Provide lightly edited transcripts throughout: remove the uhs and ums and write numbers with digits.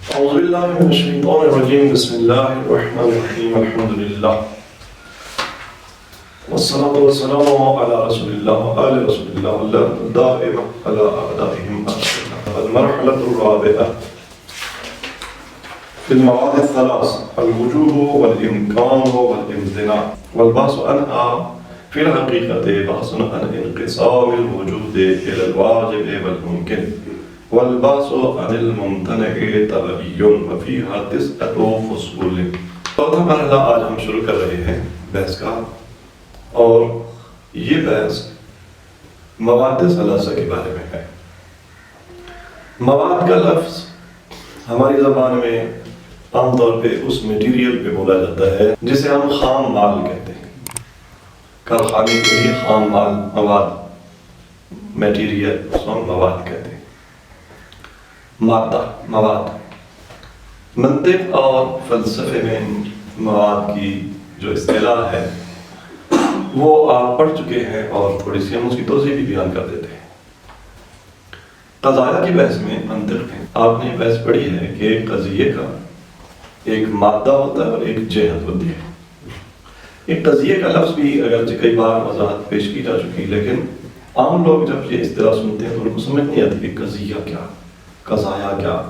أعوذ بالله من الشيطان الرجيم بسم الله الرحمن الرحيم الحمد لله والصلاة والسلام على رسول الله وآل رسول الله دائما على أعدائهم المرحلة الرابعة في المواد الثلاث الوجوب والإمكان والامتناع والبحث عنها في الحقيقة بحث عن انقسام الوجود إلى الواجب والممكن والبحث عن الممتنع طلبی وفيها 9 فصول. چوتھا مرحلہ آج ہم شروع کر رہے ہیں بحث کا، اور یہ بحث مواد ثلاثہ کے بارے میں ہے. مواد کا لفظ ہماری زبان میں عام طور پہ اس میٹیریل پہ بولا جاتا ہے جسے ہم خام مال کہتے ہیں. کارخانے کے لیے خام مال مواد، میٹیریل اس کو ہم مواد کہتے ہیں. مادہ، مواد. منطق اور فلسفے میں مواد کی جو اصطلاح ہے وہ آپ پڑھ چکے ہیں اور تھوڑی سی ہم اس کی توضیح بھی بیان کر دیتے ہیں. قضایا کی بحث میں، منطق میں آپ نے بحث پڑھی ہے کہ ایک قضیے کا ایک مادہ ہوتا ہے اور ایک جہت ہوتی ہے. ایک قضیے کا لفظ بھی اگرچہ کئی بار وضاحت پیش کی جا چکی، لیکن عام لوگ جب یہ اصطلاح سنتے ہیں تو ان کو سمجھ نہیں آتی کہ قضیہ کیا، قضایا کیا.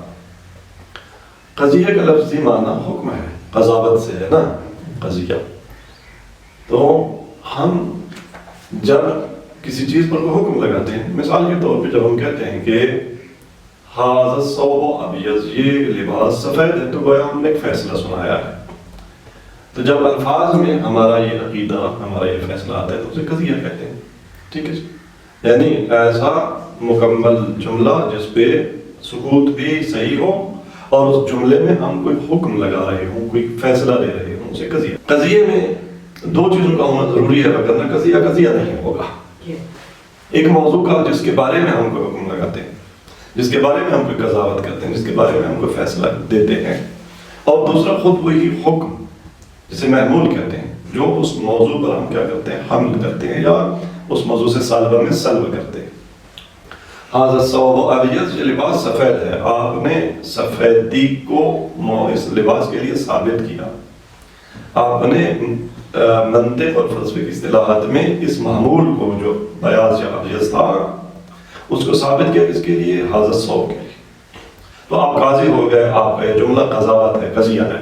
قضیہ کا لفظی معنی حکم ہے، قضاوت سے ہے نا قضیہ. تو ہم جب کسی چیز پر کوئی حکم لگاتے ہیں، مثال کے طور پہ جب ہم کہتے ہیں کہ ھذا الثوب ابیض، یہ لباس سفید ہے، تو گویا ہم نے ایک فیصلہ سنایا ہے. تو جب الفاظ میں ہمارا یہ عقیدہ، ہمارا یہ فیصلہ آتا ہے تو اسے قضیہ کہتے ہیں. ٹھیک ہے، یعنی ایسا مکمل جملہ جس پہ سکوت بھی صحیح ہو اور اس جملے میں ہم کوئی حکم لگا رہے ہوں، کوئی فیصلہ لے رہے ہوں، اسے قضیہ. قضیے میں 2 چیزوں کا ہونا ضروری ہے، وگرنہ قضیہ نہیں ہوگا. ایک موضوع کا جس کے بارے میں ہم کوئی حکم لگاتے ہیں، جس کے بارے میں ہم کوئی قضاوت کرتے ہیں، جس کے بارے میں ہم کوئی فیصلہ دیتے ہیں، اور دوسرا خود وہی حکم جسے محمول کہتے ہیں، جو اس موضوع پر ہم کیا کرتے ہیں، حمل کرتے ہیں یا اس موضوع سے سالبہ میں سلب کرتے ہیں. ھذا الثوب ابیض، یہ لباس سفید ہے. آپ نے سفیدی کو اس لباس کے لیے ثابت کیا. آپ نے منطق اور فلسفے کی اصطلاحات میں اس معمول کو جو بیاض یا ابیض تھا اس کو ثابت کیا کس کے لیے، ھذا الثوب کے لیے. تو آپ قاضی ہو گئے، آپ کا یہ جملہ قضاوت ہے، قضیہ ہے.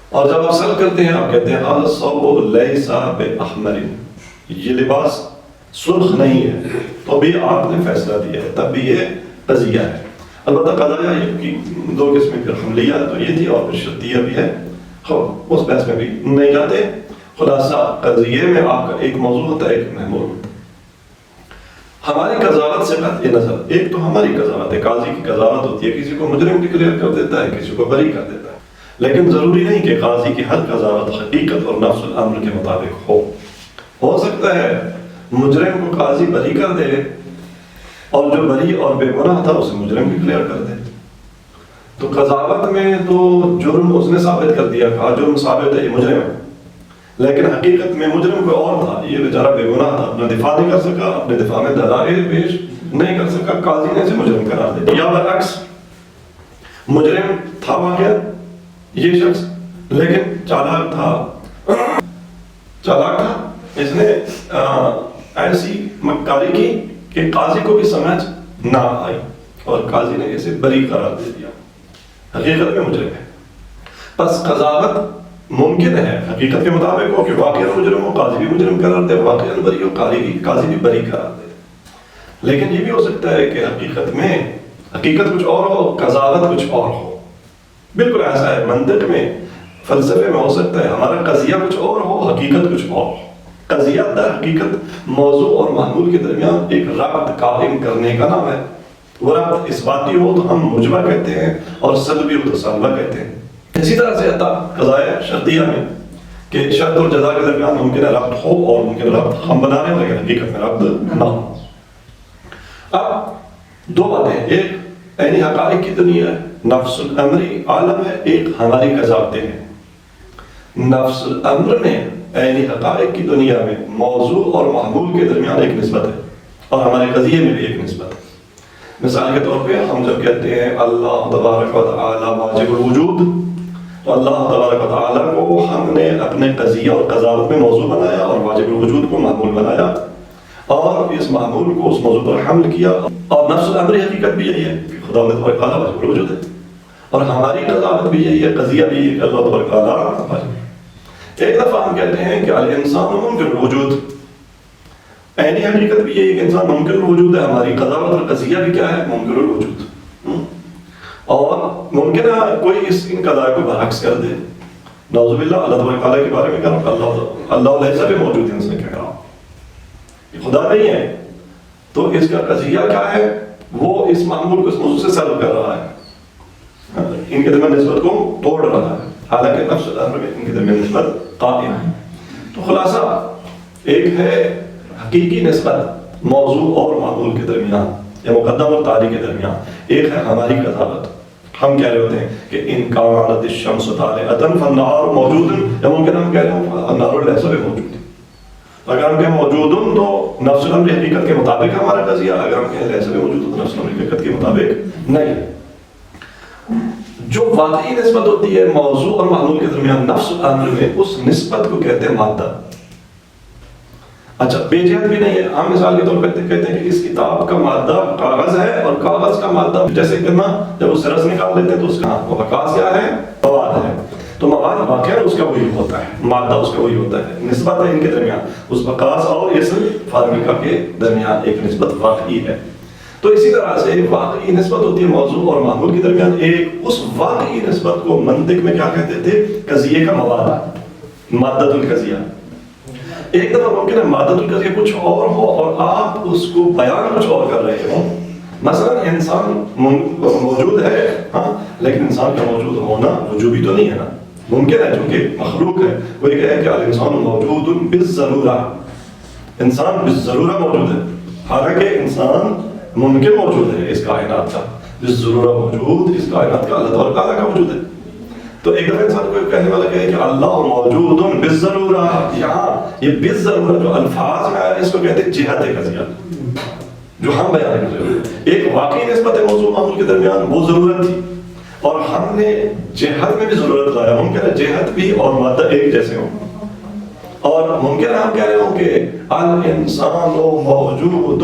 اور جب آپ سلب کرتے ہیں آپ کہتے ہیں ھذا الثوب لیس باحمر، یہ لباس سرخ نہیں ہے، تو بھی آپ نے فیصلہ دیا ہے، تب بھی یہ قضیہ ہے. البتہ قضایا کی 2 قسمیں، پھر حملیہ تو یہ تھی اور پھر شرطیہ بھی ہے. اس بحث میں بھی نہیں جاتے. خلاصہ قضیے میں آپ کا ایک موضوع ہوتا ہے، ایک محمول ہوتا ہے. ہماری قضاوت سے قطع نظر، ایک تو ہماری قضاوت ہے، قاضی کی قضاوت ہوتی ہے، کسی کو مجرم ڈکلیئر کر دیتا ہے، کسی کو بری کر دیتا ہے. لیکن ضروری نہیں کہ قاضی کی ہر قضاوت حقیقت اور نفس الامر کے مطابق ہو سکتا ہے مجرم کو قاضی بری کر دے اور جو بری اور بے گناہ تھا اسے مجرم ڈکلیئر کر دے. تو قضاوت میں تو جرم اس نے ثابت کر دیا، کہا جرم ثابت ہے، یہ مجرم ہے. لیکن حقیقت میں مجرم کوئی اور تھا، یہ بیچارہ بے گناہ تھا، اپنا دفاع نہیں کر سکا، اپنے دفاع میں دلائل پیش نہیں کر سکا، قاضی نے اسے مجرم قرار دے دیا. یا برعکس مجرم تھا واقعہ یہ شخص، لیکن چالاک تھا، اس نے ایسی مکاری کی کہ قاضی کو بھی سمجھ نہ آئی اور قاضی نے اسے بری قرار دے دیا. حقیقت میں مجرم ہے. پس قضاوت ممکن ہے حقیقت کے مطابق ہو کہ واقعہ مجرم ہو، قاضی بھی مجرم قرار دے، واقعہ بری ہو، قاضی بھی بری قرار دے. لیکن یہ بھی ہو سکتا ہے کہ حقیقت کچھ اور ہو، قضاوت کچھ اور ہو. بالکل ایسا ہے منطق میں، فلسفے میں ہو سکتا ہے ہمارا قضیہ کچھ اور ہو، حقیقت کچھ اور ہو. قضیہ در حقیقت موضوع اور محمول کے درمیان ایک ربط قائم کرنے کا نام ہے. وہ ربط اثباتی ہو تو ہم مجمع کہتے ہیں اور سلبی ہو تو سلبہ کہتے ہیں. اسی طرح سے قضایا شرطیہ میں کہ شرط اور جزا کے درمیان ممکن ربط ہو اور ممکن ربط ہم بنا رہے ہیں لیکن حقیقت میں ربط نہ ہو. اب 2 باتیں، ایک عینی حقائق کی دنیا ہے، نفس الامری عالم ہے، ایک ہماری قضاوتیں ہیں. نفس الامر میں عینی حقائق کی دنیا میں موضوع اور محمول کے درمیان ایک نسبت ہے اور ہمارے قضیے میں بھی ایک نسبت ہے. مثال کے طور پہ ہم جب کہتے ہیں اللہ تبارک و تعالی واجب الوجود، تو اللہ تبارک و تعالیٰ کو ہم نے اپنے قضیہ اور قضاوت میں موضوع بنایا اور واجب الوجود کو معمول بنایا، اور اس معمول کو اس موضوع پر حمل کیا. اور نفس الامر حقیقت بھی یہی ہے کہ خدا تبارک تعالیٰ واجب الوجود ہے، اور ہماری قضاوت بھی یہی ہے، قضیہ بھی یہی ہے کہ اللہ تبارک تعالیٰ واجب. ایک دفعہ ہم کہتے ہیں کہ الانسان ممکن الوجود، عینی حقیقت بھی یہی ہے کہ انسان ممکن الوجود ہے، ہماری قضاوت اور قضیہ بھی کیا ہے؟ ممکن الوجود. اور ممکن ہے کوئی ان قضاء کو برعکس کر دے، نعوذ باللہ، اللہ تبارک تعالیٰ کے بارے میں کہہ رہا ہوں اللہ علیہ سے موجود انسان کہہ رہا ہوں، یہ خدا نہیں ہے، تو اس کا قضیہ کیا ہے؟ وہ اس معمول کو اس موضوع سے سلب کر رہا ہے، ان کے درمیان نسبت کو توڑ رہا ہے، حالانکہ نفس الامر میں ان کے درمیان نسبت قائم ہے. تو خلاصہ ایک ہے حقیقی نسبت موضوع اور معمول کے درمیان یا مقدم اور تاریخ کے درمیان، ایک ہے ہماری قضاوت. ہم کہہ رہے ہوتے ہیں کہ ان کانت الشمس طالعۃ فالنہار موجود، یا ممکن ہم کہہ رہے ہوں النہار لیس بموجود. اگر ہم کہیں موجود تو نفس الامر حقیقت کے مطابق ہمارا قضیہ، اگر ہم کہیں لیس بموجود تو نفس الامر حقیقت کے مطابق نہیں. جو واقعی نسبت ہوتی ہے موضوع اور معمول کے درمیان نفس الامر میں، اس نسبت کو کہتے ہیں مادہ. اچھا، بے جہت بھی نہیں ہے. ہم مثال کے طور پہ کہتے ہیں کہ اس کتاب کا مادہ کاغذ ہے، اور کاغذ کا مادہ جیسے کہنا جب اس رس نکال لیتے ہیں تو اس کا عکاس کیا ہے؟ مواد ہے. تو مواد واقعہ اس کا وہی ہوتا ہے، مادہ اس کا وہی ہوتا ہے. نسبت ہے ان کے درمیان، اس عکاس اور اس فارمیکا کے درمیان ایک نسبت واقعی ہے. تو اسی طرح سے واقعی نسبت ہوتی ہے موضوع اور معمول کے درمیان. ایک اس واقعی نسبت کو منطق میں کیا کہتے تھے؟ قضیے کا مواد، مادۃ القضیہ. ایک دفعہ ممکن ہے مادۃ القضیہ کچھ اور ہو اور آپ اس کو بیان کچھ اور کر رہے ہوں. مثلا انسان موجود ہے، ہاں، لیکن انسان کا موجود ہونا وجوبی تو نہیں ہے نا، ممکن ہے چونکہ مخلوق ہے. وہ یہ کہے کہ الانسان موجود بالضرورہ، انسان بالضرورہ موجود ہے، حالانکہ انسان ممکن موجود ہے اس کائنات کا، بالضرورہ موجود اس کائنات کا اللہ تعالیٰ کا وجود ہے. تو ایک دفعہ انسان کو کہنے والا کہے کہ اللہ موجود بالضرورہ، یہاں یہ بالضرورہ جو الفاظ میں آیا اس کو کہتے ہیں جہت قضیہ، جو ہم بیان کر رہے ہیں. ایک واقعی نسبت ہے موضوع معمول کے درمیان، وہ ضرورت تھی، اور ہم نے جہت میں بھی ضرورت لایا. ممکن ہے جہت بھی اور مادہ ایک جیسے ہوں، اور ممکن ہے ہم کہہ رہے ہوں کہ الانسان موجود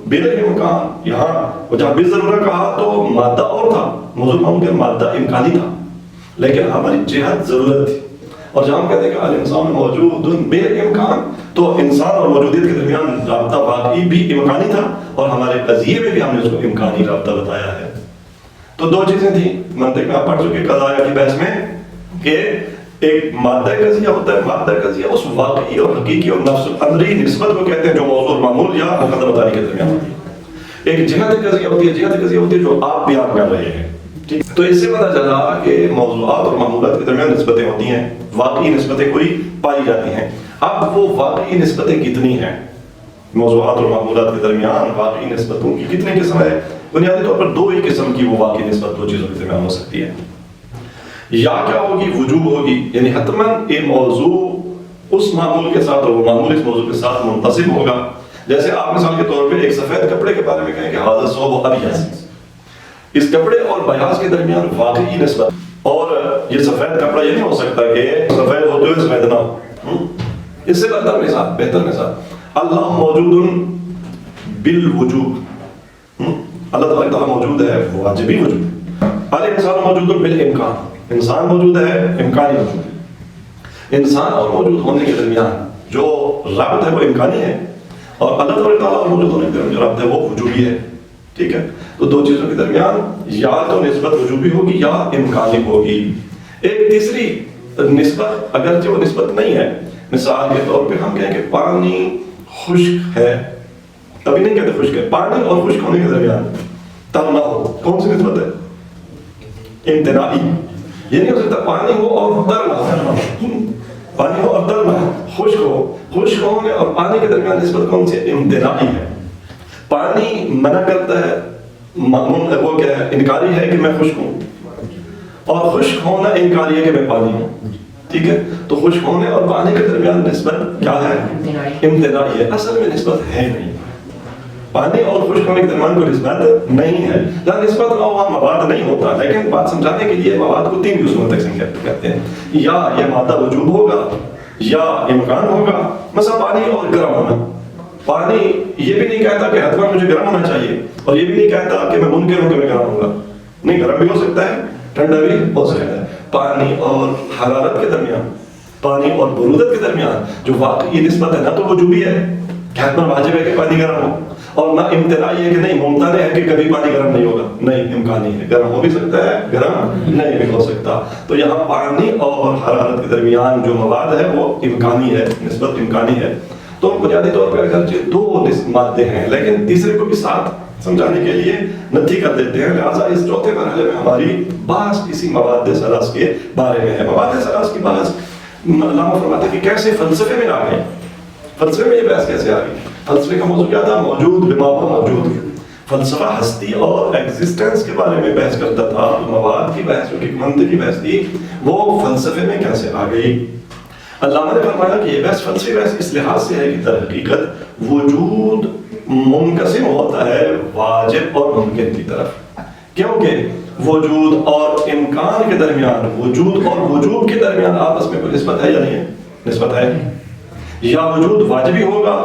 بالامکان. یہاں جہاں بالضرورہ کہا تو مادہ اور تھا، موضوع معمول کے مادہ امکانی تھا، لیکن ہماری جہت ضرورت تھی. اور جہاں ہم کہتے ہیں کہ الانسان موجود بالامکان، تو انسان اور موجودیت کے درمیان رابطہ واقعی بھی امکانی تھا، اور ہمارے قضیے میں بھی ہم نے اس کو امکانی رابطہ بتایا ہے. تو دو چیزیں تھیں منطق میں آپ پڑھ چکے قضاء کی بحث میں، کہ ایک مادہ قضیہ ہوتا ہے، مادہ قضیہ اس واقعی اور حقیقی اور نفس الامری نسبت کو کہتے ہیں جو موضوع اور معمول یا مقدم تاریخ کے درمیان ہوتی ہے. ایک جہت قضیہ ہوتی ہے، جہت قضیہ ہوتی ہے جو آپ بیان کر رہے ہیں. تو اس سے پتہ چلا کہ موضوعات اور معمولات کے درمیان نسبتیں ہوتی ہیں، واقعی نسبتیں کوئی پائی جاتی ہیں. اب وہ واقعی نسبتیں کتنی ہیں؟ موضوعات اور معمولات کے درمیان واقعی نسبتوں کی کتنے قسم ہے؟ بنیادی طور پر دو ہی قسم کی وہ واقعی نسبت دو چیزوں کے درمیان ہو سکتی ہے. یا کیا ہوگی؟ وجوب ہوگی، یعنی حتماً یہ موضوع اس معمول کے ساتھ اور وہ معمول اس موضوع کے ساتھ منتسب ہوگا. جیسے آپ مثال کے طور پہ ایک سفید کپڑے کے بارے میں کہیں کہ ھذا ثوب ابیض، اس کپڑے اور بیاض کے درمیان واقعی نسبت. اور یہ سفید کپڑا یہ نہیں ہو سکتا کہ سفید ہوتے ہوئے سفید نہ ہو. اس سے بہتر مثال اللہ موجود بالوجوب، اللہ تعالیٰ موجود ہے واجبی وجود. الانسان موجود بالامکان، انسان موجود ہے امکانی وجود. انسان اور موجود ہونے کے درمیان جو رابط ہے وہ امکانی ہے، اور اللہ تعالیٰ اور موجود ہونے کے درمیان جو رابط ہے وہ وجوبی ہے. ٹھیک ہے، تو دو چیزوں کے درمیان یا تو نسبت وجوبی ہوگی یا امکانی ہوگی. ایک تیسری نسبت اگرچہ وہ نسبت نہیں ہے، مثال کے طور پہ ہم کہیں کہ پانی خشک ہے، ابھی نہیں کہتے خشک ہے، پانی اور خشک ہونے کے درمیان تر نہ ہو، کون سی نسبت ہے؟ امتناعی. یہ نہیں ہو سکتا پانی ہو اور تر نہ ہو، پانی ہو اور تر نہ ہو، خشک ہو. خشک ہونے اور پانی کے درمیان نسبت کون سی؟ امتناعی ہے. پانی منع کرتا ہے، وہ کیا ہے؟ انکاری ہے کہ میں خشک ہوں، اور خشک ہونا انکاری ہے کہ میں پانی ہوں. ٹھیک ہے، تو خشک ہونے اور پانی کے درمیان نسبت کیا ہے؟ امتناعی ہے. اصل میں نسبت ہے نہیں. پانی اور خشک ہونے کے درمیان کوئی نسبت نہیں ہے. جہاں نسبت نہ ہوا مواد نہیں ہوتا. لیکن بات سمجھانے کے لیے مواد کو 3 قسموں میں تقسیم کرتے ہیں. یا یہ مادہ وجود ہوگا یا امکان ہوگا. مثلا پانی اور گرم ہونا. پانی یہ بھی نہیں کہتا کہ حتما مجھے گرم ہونا چاہیے اور یہ بھی نہیں کہتا کہ میں منکر ہوں کہ میں گرم ہوں گا. نہیں, گرم بھی ہو سکتا ہے, ٹھنڈا بھی ہو سکتا ہے. پانی اور حرارت کے درمیان, پانی اور برودت کے درمیان جو واقعی نسبت ہے, نہ تو وجوبی ہے کہ حتما واجب ہے کہ پانی گرم ہو, اور نہ امتناعی ہے کہ نہیں ممتنع ہے کہ کبھی پانی گرم نہیں ہوگا. نہیں, امکانی ہے, گرم ہو بھی سکتا ہے, گرم نہیں بھی ہو سکتا. تو یہاں پانی اور حرارت کے درمیان جو مواد ہے وہ امکانی ہے, نسبت امکانی ہے. تو بنیادی طور پر اگرچہ 2 مادے ہیں لیکن تیسرے کو بھی ساتھ سمجھانے کے لیے نتھی کر دیتے ہیں. لہٰذا اس چوتھے مرحلے میں ہماری بحث اسی مواد ثلاث کے بارے میں ہے. مواد ثلاث کی بحث علامہ فرماتے ہیں کہ کیسے فلسفے میں آ گئے. فلسفے میں یہ بحث کیسے آ گئی؟ فلسفے کا موضوع کیا تھا؟ موجود بما ہوا موجود. فلسفہ ہستی اور ایگزسٹنس کے بارے میں بحث کرتا تھا. مواد کی بحث جو کہ منطقی بحث تھی وہ فلسفے میں کیسے آ گئی؟ علامہ نے فرمایا کہ یہ بحث فلسفی بحث اس لحاظ سے ہے کہ در حقیقت وجود منقسم ہوتا ہے واجب اور ممکن کی طرف. کیونکہ وجود اور امکان کے درمیان, وجود اور وجوب کے درمیان آپس میں کوئی نسبت ہے یا نہیں ہے؟ نسبت ہے. یا وجود واجبی ہوگا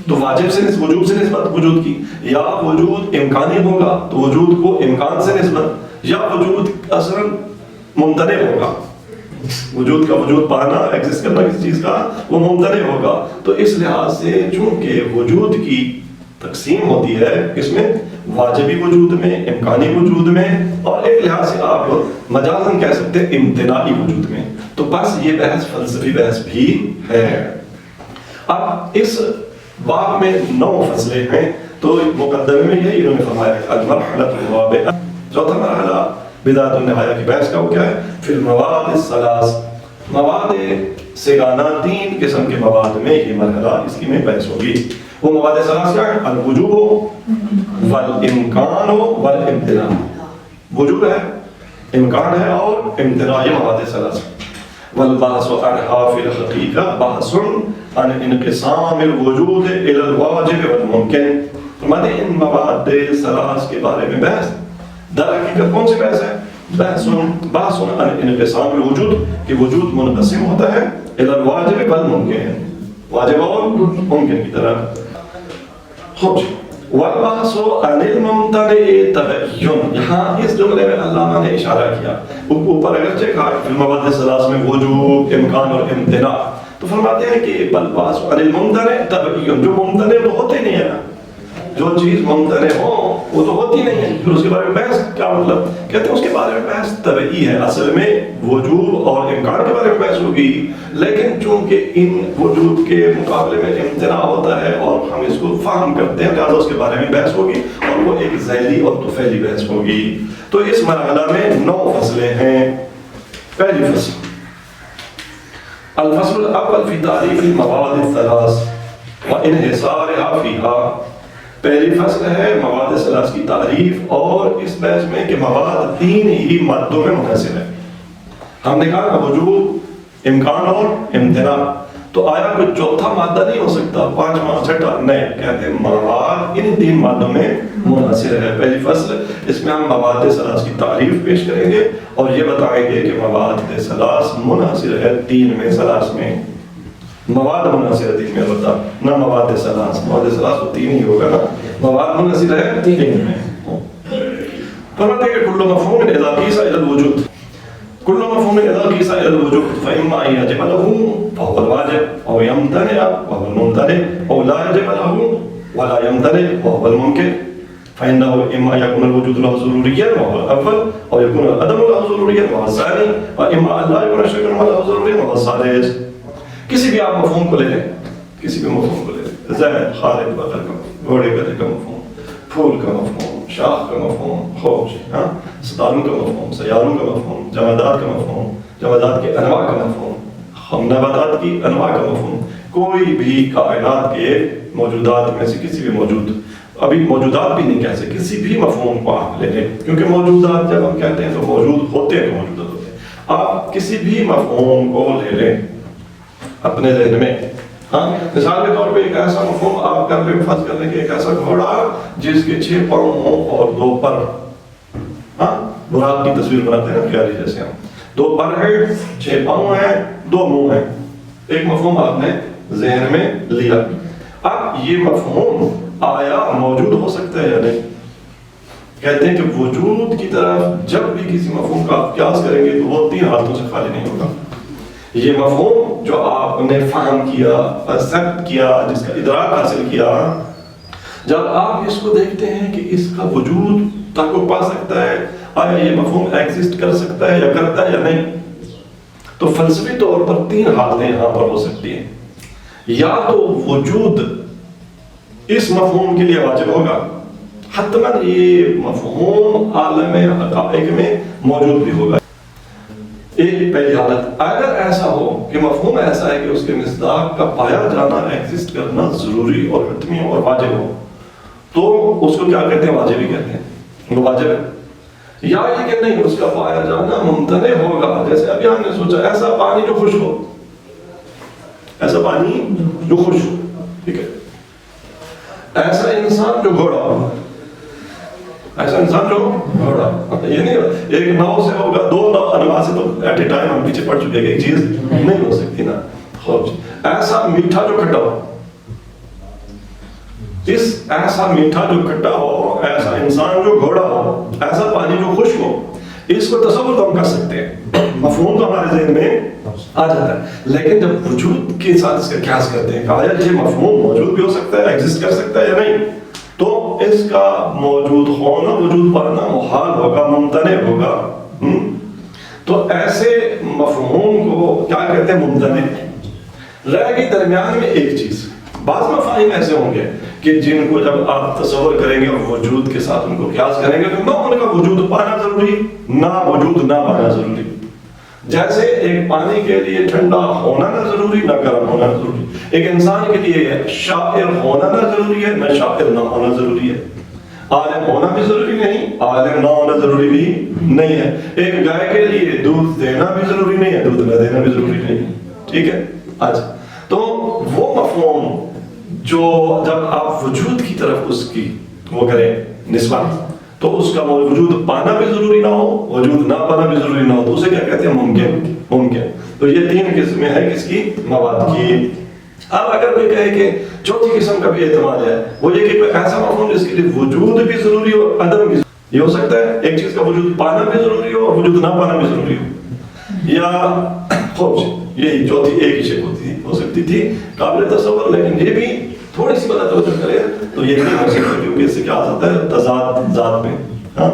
تو واجب سے وجوب سے نسبت وجود کی, یا وجود امکانی ہوگا تو وجود کو امکان سے نسبت, یا وجود اصلا ممتنع ہوگا, وجود کا وجود پانا, ایگزسٹ کرنا کسی چیز کا, وہ ممتنع ہوگا. تو اس لحاظ سے چونکہ وجود کی تقسیم ہوتی ہے اس میں واجبی وجود میں, امکانی وجود میں, اور ایک لحاظ سے آپ مجازاً کہہ سکتے ہیں امتناعی وجود میں. تو بس یہ بحث فلسفی بحث بھی ہے. اب اس باب میں 9 فصلیں ہیں. تو مقدمے میں یہی انہوں نے فرمایا کہ المرحلۃ الرابعہ, چوتھا مرحلہ بدایۃ النہایہ کی بحث کا وہ کیا ہے؟ فی المواد الثلاث, مواد سگانہ 3 قسم کے مواد میں یہ مرحلہ اس کی میں بحث ہوگی. وہ مواد ثلاث کیا ہے؟ الوجوب والامکان والامتناع. وجوب ہے, امکان ہے اور امتناع, یہ مواد ثلاث. والبحث عنها فی الحقیقہ بحث عن انقسام الوجود الى الواجب والممکن. فرماتے ہیں ان مواد ثلاث کے بارے میں بحث در حقیقت کون سی بحث ہے؟ بحث عن انقسام الوجود, کہ وجود منقسم ہوتا ہے الى الواجب والممکن, واجب اور ممکن کی طرف. والبحث عن الممتنع تبین, یہاں اس جملے میں علامہ نے اشارہ کیا. اوپر اگرچہ کہا کہ المواد الثلاث میں وجود, امکان اور امتناع, تو فرماتے ہیں کہ والبحث عن الممتنع تبین, جو ممتنع وہ ہوتے نہیں ہے نا, جو چیز ممتنع ہو وہ تو ہوتی نہیں ہے. پھر اس کے بارے میں بحث کیا مطلب؟ کہتے ہیں اس کے بارے میں بحث طبعی ہے. اصل میں وجود اور امکان کے بارے میں بحث ہوگی, لیکن چونکہ ان وجود کے مقابلے میں امتناع ہوتا ہے اور ہم اس کو فہم کرتے ہیں, لہٰذا اس کے بارے میں بحث ہوگی, اور وہ ایک ذیلی اور طفیلی بحث ہوگی. تو اس مرحلہ میں 9 فصلیں ہیں. پہلی فصل الفصل الاول فی تعریف المواد الثلاث وانحصارها فیها. پہلی فصل ہے مواد ثلاث کی تعریف اور اس بحث میں کہ مواد 3 ہی مادوں میں منحصر ہے. ہم نے کہا وجود, امکان اور امتناع, تو آیا کوئی چوتھا مادہ نہیں ہو سکتا, 5واں, 6واں؟ نہیں, کہتے ہیں مواد ان 3 مادوں میں منحصر ہے. پہلی فصل اس میں ہم مواد ثلاث کی تعریف پیش کریں گے اور یہ بتائیں گے کہ مواد ثلاث منحصر ہے 3 میں. ثلاث میں مواد منحصر ہے 3 میں, بتا نہ مواد ثلاث, مواد ثلاث تو 3 ہی ہوگا نا, مواد منحصر ہے 3 میں. فرماتے ہیں کہ کل مفہوم اذا قیس الی الوجود, كل مفهوم إذا قيس إلى الوجود فإما أن يجب له فهو الواجب أو يمتنع وهو الممتنع أو لا يجب له ولا يمتنع وهو الممكن. فإنه إما يكون الوجود له ضروريا وهو الأول أو يكون العدم له ضروريا وهو الثاني, وإما أن لا يكون شيء له ضروريا وهو الثالث. کسی بھی آپ مفہوم کو لے لیں, کسی بھی مفہوم کو لے لیں, زید, خالد, بکر کا, گھوڑے گدھے کا مفہوم, پھول کا مفہوم, شاخ کا مفہوم, خوش, ستاروں کا مفہوم, سیاروں کا مفہوم, جمادات کا مفہوم, جمادات کے انواع کا مفہوم, نباتات کی انواع کا مفہوم. کوئی بھی کائنات کے موجودات میں سے کسی بھی موجود, ابھی موجودات بھی نہیں کہہ سکتے, کسی بھی مفہوم کو آپ لے لیں, کیونکہ موجودات جب ہم کہتے ہیں تو موجود ہوتے ہیں, موجودات ہوتے ہیں. آپ کسی بھی مفہوم کو لے لیں اپنے ذہن میں, ہاں مثال کے طور پہ ایک ایسا مفہوم آپ کر لیں فرض کر لیں کہ ایک ایسا گھوڑا جس کے 6 پاؤں ہوں اور 2 پر، ہاں براق کی تصویر بناتے ہیں نا پیاری جیسے ہم، 2 پر ہیں 6 پاؤں ہیں 2 منہ ہیں، ایک مفہوم آپ نے ذہن میں لیا. اب یہ مفہوم آیا موجود ہو سکتا ہے یا نہیں؟ کہتے ہیں کہ وجود کی طرف جب بھی کسی مفہوم کا آپ قیاس کریں گے تو وہ 3 حالتوں سے خالی نہیں ہوگا. یہ مفہوم جو آپ نے فہم کیا، ایکسپٹ کیا، جس کا ادراک حاصل کیا، جب آپ اس کو دیکھتے ہیں کہ اس کا وجود تحقق پا سکتا ہے، آیا یہ مفہوم ایگزسٹ کر سکتا ہے یا کرتا ہے یا نہیں، تو فلسفی طور پر 3 حالتیں یہاں پر ہو سکتی ہیں. یا تو وجود اس مفہوم کے لیے واجب ہوگا، حتماً یہ مفہوم عالم حقائق میں موجود بھی ہوگا. ایک پہلی حالت، اگر ایسا ہو کہ مفہوم ایسا ہے کہ اس کے مصداق کا پایا جانا، ایگزسٹ کرنا ضروری اور حتمی اور واجب ہو، تو اس کو کیا کہتے ہیں؟ واجب ہی کہتے ہیں، وہ واجب ہے. یا یہ کہ نہیں، اس کا پایا جانا ممتنع ہوگا، جیسے ابھی ہم نے سوچا ایسا پانی جو خشک ہو، ایسا پانی جو خشک ہو، ٹھیک ہے، ایسا انسان جو گھوڑا ہو، ایسا انسان جو گھوڑا، یہ نہیں ایک ناؤ سے ہوگا، 2 ناؤ انواع سے تو ایٹ اے ٹائم ہم پیچھے پڑ چکے ہیں کہ ایک چیز نہیں ہو سکتی نا. ایسا میٹھا جو کھٹا ہو، ایسا میٹھا جو کھٹا ہو، ایسا انسان جو گھوڑا ہو، ایسا پانی جو خشک ہو، اس کو تصور تو ہم کر سکتے ہیں، مفہوم تو ہمارے ذہن میں آ جاتا ہے. لیکن جب وجود کے ساتھ اس کا قیاس کرتے ہیں کہ آیا یہ مفہوم موجود بھی ہو سکتا ہے، ایگزسٹ کر سکتا ہے یا نہیں، تو اس کا موجود ہونا، وجود پانا محال ہوگا، ممتنع ہوگا. تو ایسے مفہوم کو کیا کہتے ہیں؟ ممتنع. رہ گئی درمیان میں ایک چیز. بعض مفاہیم ایسے ہوں گے کہ جن کو جب آپ تصور کریں گے اور وجود کے ساتھ ان کو قیاس کریں گے تو نہ ان کا وجود پانا ضروری، نہ وجود نہ پانا ضروری. جیسے ایک پانی کے لیے ٹھنڈا ہونا نہ ضروری، نہ گرم ہونا ضروری. ایک انسان کے لیے شاعر ہونا نہ ضروری ہے، نہ شاعر نہ ہونا ضروری ہے. عالم ہونا بھی ضروری نہیں، عالم نہ ہونا ضروری بھی نہیں ہے. ایک گائے کے لیے دودھ دینا بھی ضروری نہیں ہے، دودھ نہ دینا بھی ضروری نہیں. ٹھیک ہے. اچھا، تو وہ مفہوم جو جب آپ وجود کی طرف اس کی وہ کریں نسبت، تو اس کا وجود پانا بھی ضروری نہ ہو، وجود نہ پانا بھی ضروری نہ ہو، تو اسے کیا کہتے ہیں؟ ممکن. تو یہ 3 قسمیں ہیں کس کی؟ مواد کی. اب اگر کوئی کہے کہ چوتھی قسم کا بھی احتمال ہے، وہ یہ کہ کوئی ایسا مفہوم جس کے لیے وجود بھی ضروری ہو، عدم بھی، یہ ہو سکتا ہے ایک چیز کا وجود پانا بھی ضروری ہو اور وجود نہ پانا بھی ضروری ہو، یا یہی چوتھی ایک ہی شے ہو سکتی تھی، قابل تصور. لیکن یہ بھی تھوڑی سی بات توجہ کرے تو یہ نہیں ہو سکتا، کیونکہ اس سے کیا آتا ہے؟ تضاد ذات میں، ہاں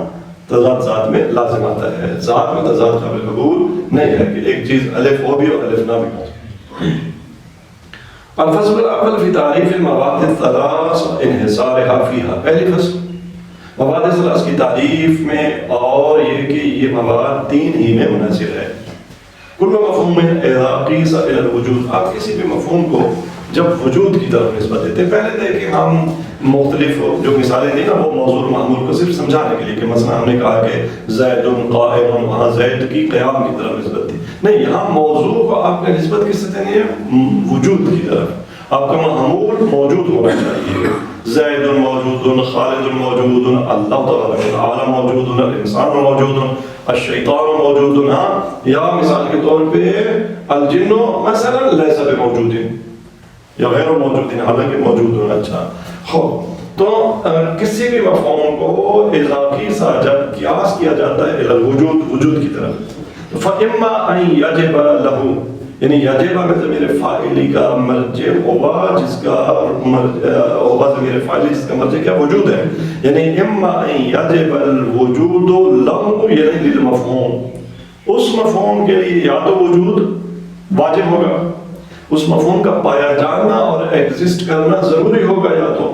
تضاد ذات میں لازم آتا ہے. ذات میں تضاد قابل قبول نہیں ہے کہ ایک چیز الف ہو بھی اور الف نہ بھی ہو. الفصل الاول فی تعریف المواد الثلاث انحصارها فیها. پہلی فصل مواد ثلاث کی تعریف میں، اور یہ کہ یہ مواد 3 ہی میں منحصر ہے. کل مفہوم اذا قیس الی الوجود. آپ کسی بھی مفہوم کو جب وجود کی طرف نسبت دیتے ہیں، پہلے دیکھیں ہم مختلف جو مثالیں دیں نا وہ موضوع اور معمول کو صرف سمجھانے کے لیے، کہ مثلا ہم نے کہا کہ زید قائم، وہاں زید کی قیام کی طرف نسبت دی. نہیں، یہاں موضوع کو آپ نے نسبت کس سے دینی ہے؟ وجود کی طرف. آپ کا معمول موجود ہونا چاہیے. زید موجود، خالد موجود، اللہ تعالی عالم موجود، انسان موجود، الشیطان موجود. ہاں، یا مثال کے طور پہ الجن مثلا لیس بموجود یا غیر موجود، حالانکہ موجود ہونا. اچھا ہو تو کسی بھی مفہوم کو اضافی سا جب قیاس کیا جاتا ہے الوجود، وجود کی طرف، فاما ان یجب له، یعنی یجب میں ضمیر فاعلی کا مرجع ہوگا، جس کا ہوگا ضمیر فاعلی جس کا مرجع کیا؟ وجود ہے. یعنی اما ان یجب الوجود له یعنی للمفہوم، اس مفہوم کے لیے یا تو وجود واجب ہوگا، اس مفہوم کا پایا جانا اور ایگزسٹ کرنا ضروری ہوگا. یا تو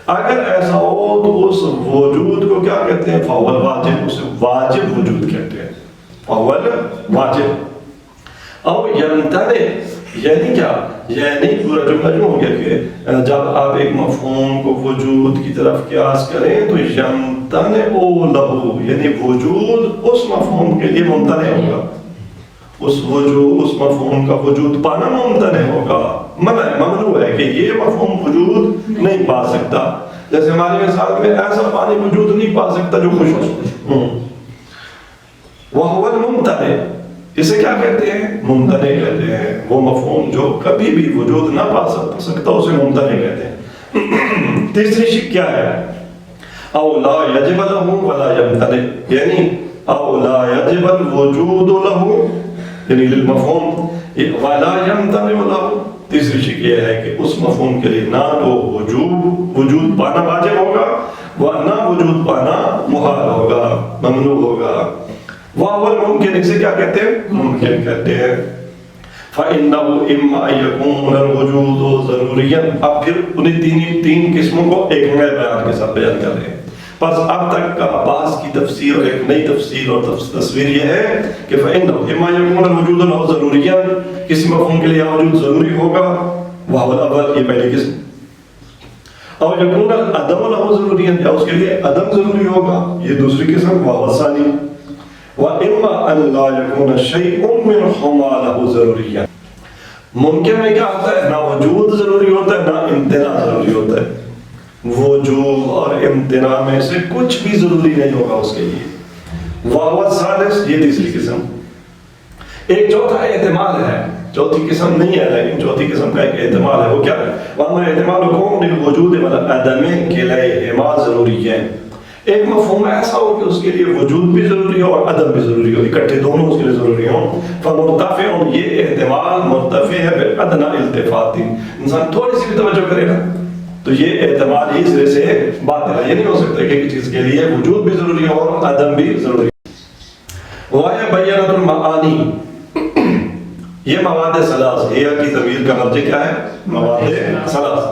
اگر ایسا ہو تو اس وجود کو کیا کہتے ہیں؟ فاول واجب، اسے واجب وجود کہتے ہیں، فاول واجب. او یمتنع، یعنی کیا؟ یعنی پورا جملہ جو ہو گیا کہ جب آپ ایک مفہوم کو وجود کی طرف قیاس کریں تو یمتنع لہ، یعنی وجود اس مفہوم کے لیے ممتنع ہوگا، اس مفہوم کا وجود پانا ممتنع ہوگا، ممنوع ہے کہ یہ مفہوم وجود نہیں پا سکتا. جیسے ہماری مثال میں ایسا پانی وجود نہیں پا سکتا جو خشک ہو. وَهُوَ الْمُمْتَنِعُ، اسے کیا کہتے ہیں؟ ممتنع کہتے ہیں. وہ مفہوم جو کبھی بھی وجود نہ پا سکتا اسے ممتنع کہتے ہیں. تیسری شک کیا ہے؟ او لا یجب له ولا یمتنع، یعنی او لا یجب الوجود له یعنی للمفہوم ولا یمتنع له. تیسری شک یہ ہے کہ اس مفہوم کے لیے نہ تو وجود پانا واجب ہوگا نہ وجود پانا محال ہوگا، ممنوع ہوگا. وَهُوَ الْمُمْكِنُ، اسے کیا کہتے ہیں؟ ممکن کہتے ہیں. فَإِنَّهُ إِمَّا أَن يَكُونَ الْوُجُودُ ضَرُورِيًّا. اب پھر انہیں تین قسموں کو ایک نئے بیان کے ساتھ بیان کر رہے ہیں. بس اب تک کا بعض کی تفسیر اور ایک نئی تفسیر اور تصویر یہ ہے کہ فَإِنَّهُ إِمَّا يَكُونَ الْوُجُودُ لَهُ ضَرُورِيًّا، کسی مفہوم کے لیے وجود ضروری ہوگا، وَهُوَ الْأَوَّلُ، یہ پہلی قسم. اور يَكُونَ الْعَدَمُ لَهُ ضَرُورِيًّا، یا اس کے لیے عدم ضروری ہوگا، یہ دوسری قسم. وَهُوَ الثَّانِي. وَإِمَّا أَن لَا يَكُونَ شَيْءٌ مِّنْهُمَا لَهُ ضَرُورِيًّا. ممکن میں کیا ہوتا ہے؟ نہ وجود ضروری ہوتا ہے نہ امتناع ضروری ہوتا ہے. وجود اور امتناع میں سے کچھ بھی ضروری نہیں ہوگا اس کے لیے. وَهُوَ الثَّالِثُ، یہ تیسری قسم. ایک چوتھا احتمال ہے، چوتھی قسم نہیں ہے لیکن چوتھی قسم کا ایک احتمال ہے. وہ کیا ہے؟ وَأَمَّا احتمال كُونِ الْوُجُودِ وَالْعَدَمِ كِلَيْهِمَا ضَرُورِيًّا. ایک مفہوم ایسا ہو کہ اس کے لیے وجود بھی ضروری ہو اور عدم بھی ضروری ہو، اکٹھے دونوں اس کے لیے ضروری ہوں. فَمُرْتَفِعٌ، یہ احتمال مرتفع ہے بِأَدْنَى الْتِفَاتٍ. انسان تھوڑی سی بھی توجہ کرے نا تو یہ احتمال ہی سرے سے باطل ہے. یہ نہیں ہو سکتا کہ چیز کے لیے وجود بھی ضروری ہو اور عدم بھی ضروری ہو. وَهِيَ بَيَّنَةُ الْمَعَانِي، یہ مواد ثلاث، یہ کی ضمیر کا مرجع کیا ہے؟ مواد ثلاث.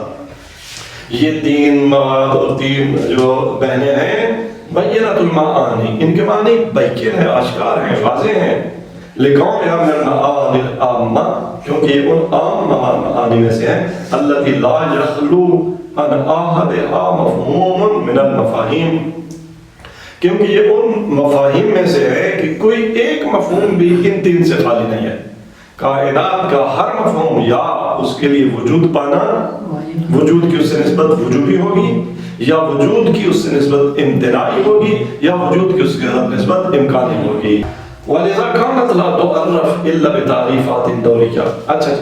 یہ تین مواد اور تین جو بہنیں ہیں بینۃ المعانی، ان کے معنی بین ہیں، آشکار ہیں، واضح ہیں. لِقَوْمِهَا مِنَ الْمَعَانِ الْعَامَّةِ، کیونکہ یہ ان عام معانی میں سے ہیں. الَّتِي لَا يَخْلُو عَنْ أَحَدِهَا مَفْهُومٌ مِنَ الْمَفَاهِيمِ، کیونکہ یہ ان مفاہیم میں سے ہے کہ کوئی ایک مفہوم بھی ان تین سے خالی نہیں ہے. کائنات کا ہر مفہوم یا اس کے لیے وجود پانا، وجود کی اس سے نسبت وجوبی ہوگی، یا وجود کی اس سے نسبت امتناعی ہوگی، یا وجود کی اس کے نسبت امکانی ہوگی. وَلِذَا كَانَتْ لَا تُعَرَّفْ إِلَّا بِتَعْرِيفَاتٍ دَوْرِيَّةٍ. اچھا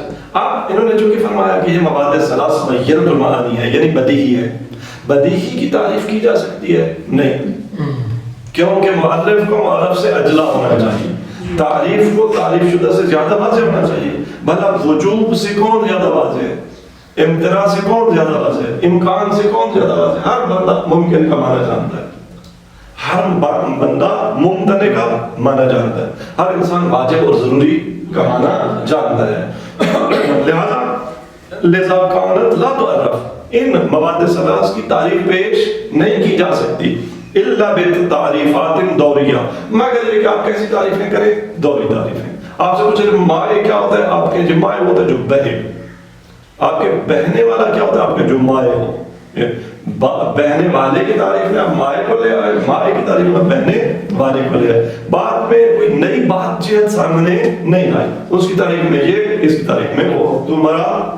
اب انہوں نے چونکہ فرمایا کہ یہ مواد ثلاث بینۃ المعانی ہے، یعنی بدیہی ہے. بدیہی کی تعریف کی جا سکتی ہے؟ نہیں، کیونکہ مؤلف کو مؤلف سے اجلا ہونا چاہیے. تعریف کو تعریف شدہ سے زیادہ واضح ہونا چاہیے. بھلا وجوب سے کون زیادہ واضح ہے؟ امتناع سے کون زیادہ واضح ہے؟ امکان سے کون زیادہ واضح ہے؟ ہر بندہ ممکن کا معنی جانتا ہے، ہر بندہ ممتنع کا معنی جانتا ہے، ہر انسان واجب اور ضروری کا معنی جانتا ہے. لہذا کانت لا تعرف، ان مواد ثلاث کی تعریف پیش نہیں کی جا سکتی الا بتعریفات دوریہ، مگر یہ کہ آپ کیسی تعریفیں کریں؟ دوری تعریفیں. آپ سے پوچھیں مائع کیا ہوتا ہے؟ آپ کے جو مائع ہوتا ہے جو بہے. آپ کے بہنے والا کیا ہوتا ہے؟ آپ کے جو مائع ہو. بہنے والے کی تعریف میں آپ مائع کو لے آئے، مائع کی تعریف میں بہنے والے کو لے آئے. بعد میں کوئی نئی بات چیت سامنے نہیں آئی، اس کی تعریف میں یہ، اس کی تعریف میں وہ. تمہارا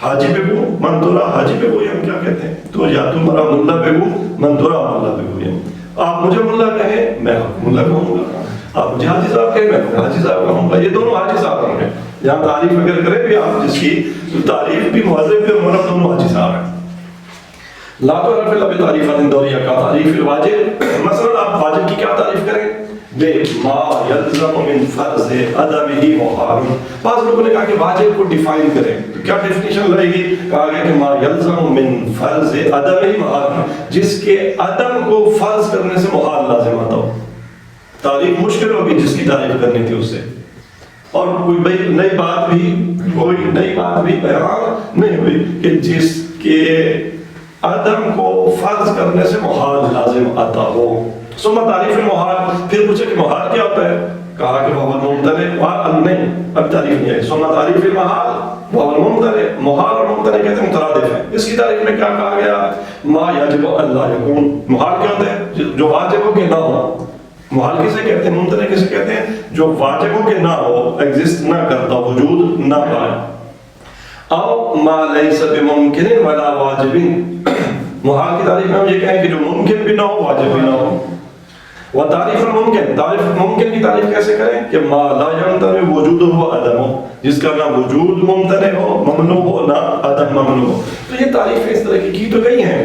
حاجی بگو من تورا حاجی بگو، ہم کیا کہتے ہیں؟ تو یا تمہارا ملا بگو من تورا ملا بگو. آپ مجھے ملا کہیں میں ملا کہوں گا، آپ مجھے حاجی صاحب کہیں میں حاجی صاحب کہوں گا. یہ دونوں حاجی صاحب ہوں گے. یہاں تعریف اگر کرے بھی آپ جس کی تعریف بھی مہذب بھی ہمارا دونوں حاجی صاحب ہیں. لا تعرف الا بتعریفات دوریہ کا تعریف واجب. مثلا آپ واجب کی کیا تعریف کریں؟ بے ما یلزم من فرض عدمہ محال. بعض لوگوں نے کہا کہ واجب کو ڈیفائن کریں تو کیا ڈیفینیشن رہے گی؟ کہا گیا کہ ما یلزم من فرض عدمہ محال، جس کے عدم کو فرض کرنے سے محال لازم آتا ہو. تعریف مشکل ہوگی جس کی تعریف کرنی تھی اس سے، اور کوئی نئی بات بھی بیان نہیں ہوئی کہ جس کے عدم کو فرض کرنے سے محال لازم آتا ہو. ثم تعریف محال، پھر پوچھے کہ محال کیا ہوتا ہے؟ کہا کہ وہ ممتنع، نہیں اب تعریف نہیں ہے. ثم تعریف محال وہ ممتنع، محال اور ممتنع کہتے ہیں مترادف ہیں. اس کی تعریف میں کیا کہا گیا؟ ما یجب الا یکون. محال کیا ہوتا ہے؟ جو واجب ہو کہ نہ ہو. محال کسے کہتے ہیں، ممتنع کسے کہتے ہیں؟ جو واجب ہو کہ نہ ہو، ایگزسٹ نہ کرتا، وجود نہ پائے. او ما لیس بممکن ولا واجب، محال کی تعریف میں ہم یہ کہیں کہ جو ممکن بھی نہ ہو واجب بھی نہ ہو. وہ تعریف الممکن، تعریف ممکن کی تعریف کیسے کریں کہ ما لا یمتنع وجود ہو عدم ہو، جس کا نہ وجود ممتنع ہو ممنوع ہو نہ عدم ممنوع ہو. تو یہ تعریفیں اس طرح کی تو گئی ہیں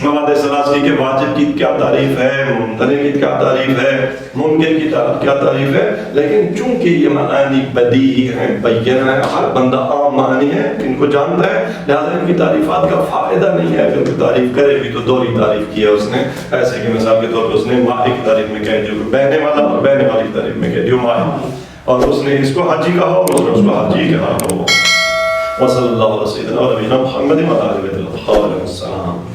مواد ثلاث کی کہ واجب کی کیا تعریف ہے، ممتنع کی کیا تعریف ہے، ممکن کی کیا تعریف ہے. لیکن چونکہ یہ معانی بدیہی ہیں، بین ہے، ہر بندہ عام معانی ہے، ان کو جانتا ہے، لہٰذا ان کی تعریفات کا فائدہ نہیں ہے. اگر کوئی تعریف کرے بھی تو دوہری تعریف کی ہے اس نے، ایسے کہ مثال کے طور پر اس نے ماہی کی تعریف میں کہہ دیو بہنے والا، اور بہنے والی کی تعریف میں کہہ دیو ماہی، اور اس نے اس کو حاجی کہا اور اس نے اس کو حاجی کہا ہو. وصلی اللہ علیہ وسلم و نبینا محمد و علیہ وسلم.